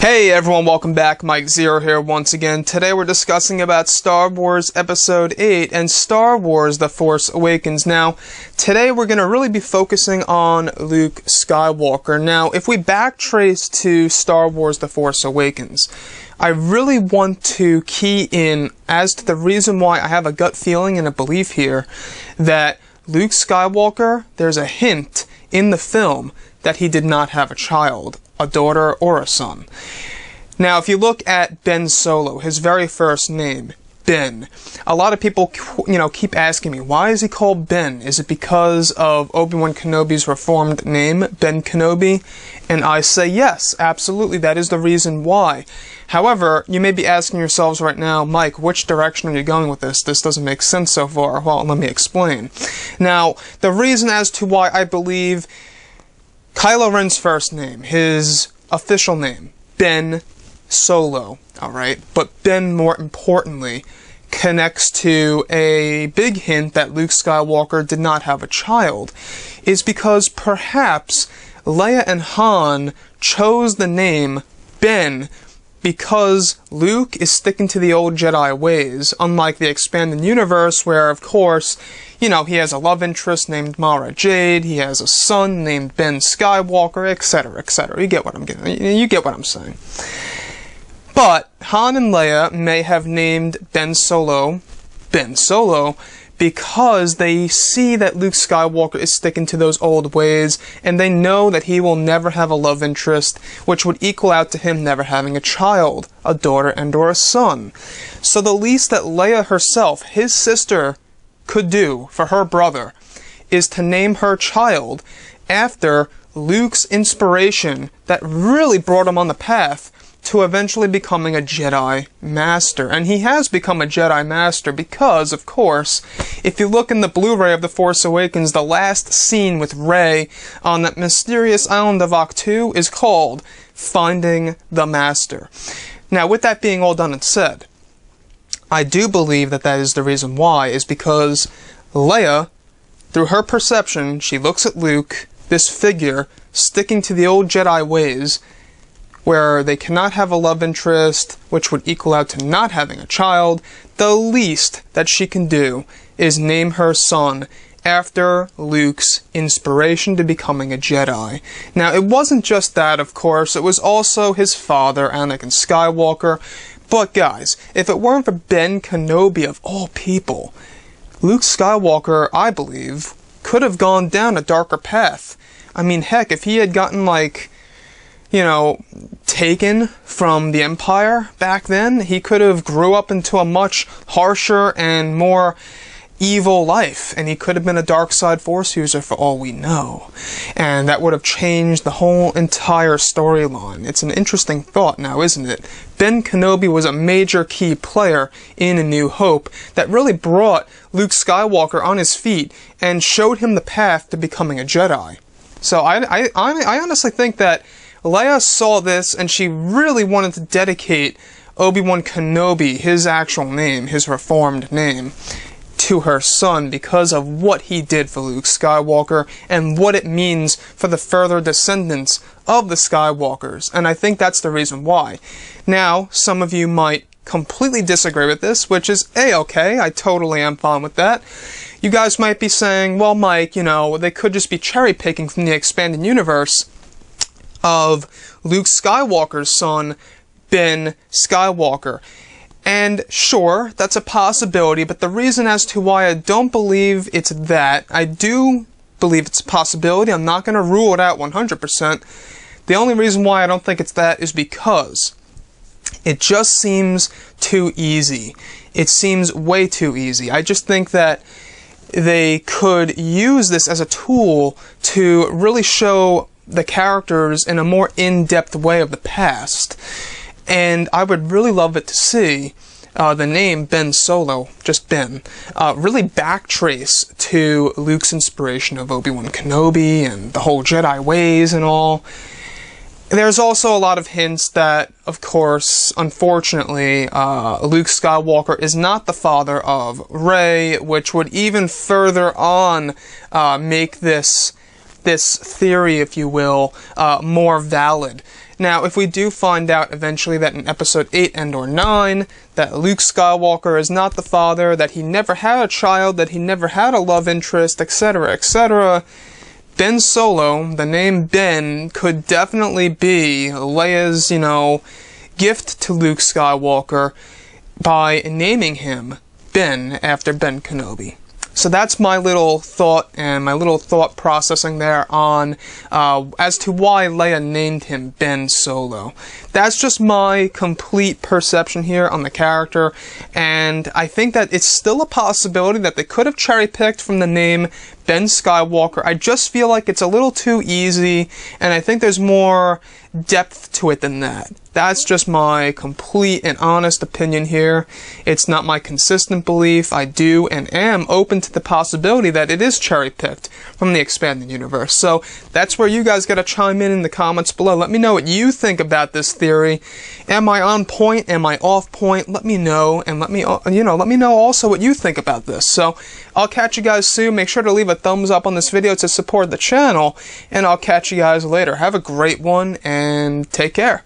Hey everyone, welcome back. Mike Zeroh here once again. Today we're discussing about Star Wars Episode VIII and Star Wars The Force Awakens. Now, today we're going to really be focusing on Luke Skywalker. Now, if we backtrace to Star Wars The Force Awakens, I really want to key in as to the reason why I have a gut feeling and a belief here that Luke Skywalker, there's a hint in the film that he did not have a child, a daughter or a son. Now, if you look at Ben Solo, his very first name, Ben, a lot of people, keep asking me, why is he called Ben? Is it because of Obi-Wan Kenobi's reformed name, Ben Kenobi? And I say yes, absolutely, that is the reason why. However, you may be asking yourselves right now, Mike, which direction are you going with this? This doesn't make sense so far. Well, let me explain. Now, the reason as to why I believe Kylo Ren's first name, his official name, Ben Solo, alright? But Ben, more importantly, connects to a big hint that Luke Skywalker did not have a child, is because perhaps Leia and Han chose the name Ben because Luke is sticking to the old Jedi ways, unlike the expanded universe where, of course, he has a love interest named Mara Jade, he has a son named Ben Skywalker, etc., etc. You get what I'm saying. But Han and Leia may have named Ben Solo because they see that Luke Skywalker is sticking to those old ways, and they know that he will never have a love interest, which would equal out to him never having a child, a daughter and or a son. So the least that Leia herself, his sister, could do for her brother is to name her child after Luke's inspiration that really brought him on the path to eventually becoming a Jedi Master. And he has become a Jedi Master because, of course, if you look in the Blu-ray of The Force Awakens, the last scene with Rey on that mysterious island of Ahch-To is called Finding the Master. Now, with that being all done and said, I do believe that that is the reason why, is because Leia, through her perception, she looks at Luke, this figure, sticking to the old Jedi ways, where they cannot have a love interest, which would equal out to not having a child. The least that she can do is name her son after Luke's inspiration to becoming a Jedi. Now, it wasn't just that, of course, it was also his father, Anakin Skywalker. But guys, if it weren't for Ben Kenobi of all people, Luke Skywalker, I believe, could have gone down a darker path. I mean, heck, if he had gotten, taken from the Empire back then, he could have grew up into a much harsher and more evil life, and he could have been a dark side Force user for all we know. And that would have changed the whole entire storyline. It's an interesting thought now, isn't it? Ben Kenobi was a major key player in A New Hope that really brought Luke Skywalker on his feet and showed him the path to becoming a Jedi. So I honestly think that Leia saw this and she really wanted to dedicate Obi-Wan Kenobi, his actual name, his reformed name, to her son because of what he did for Luke Skywalker and what it means for the further descendants of the Skywalkers. And I think that's the reason why. Now, some of you might completely disagree with this, which is A-okay. I totally am fine with that. You guys might be saying, well, Mike, they could just be cherry-picking from the expanded universe of Luke Skywalker's son, Ben Skywalker. And sure, that's a possibility, but the reason as to why I don't believe it's that, I do believe it's a possibility, I'm not going to rule it out 100%. The only reason why I don't think it's that is because it just seems too easy. It seems way too easy. I just think that they could use this as a tool to really show the characters in a more in-depth way of the past. And I would really love it to see the name Ben Solo, just Ben, really backtrace to Luke's inspiration of Obi-Wan Kenobi and the whole Jedi ways and all. There's also a lot of hints that, of course, unfortunately, Luke Skywalker is not the father of Rey, which would even further on make this theory, if you will, more valid. Now, if we do find out eventually that in Episode 8 and or 9, that Luke Skywalker is not the father, that he never had a child, that he never had a love interest, etc., etc., Ben Solo, the name Ben, could definitely be Leia's, gift to Luke Skywalker by naming him Ben after Ben Kenobi. So that's my little thought and my little thought processing there on as to why Leia named him Ben Solo. That's just my complete perception here on the character, and I think that it's still a possibility that they could have cherry-picked from the name Ben Skywalker. I just feel like it's a little too easy, and I think there's more depth to it than that. That's just my complete and honest opinion here. It's not my consistent belief. I do and am open to the possibility that it is cherry-picked from the expanded universe. So that's where you guys gotta chime in the comments below. Let me know what you think about this theory. Am I on point? Am I off point? Let me know, and let me know also what you think about this. So I'll catch you guys soon. Make sure to leave a thumbs up on this video to support the channel, and I'll catch you guys later. Have a great one, and take care.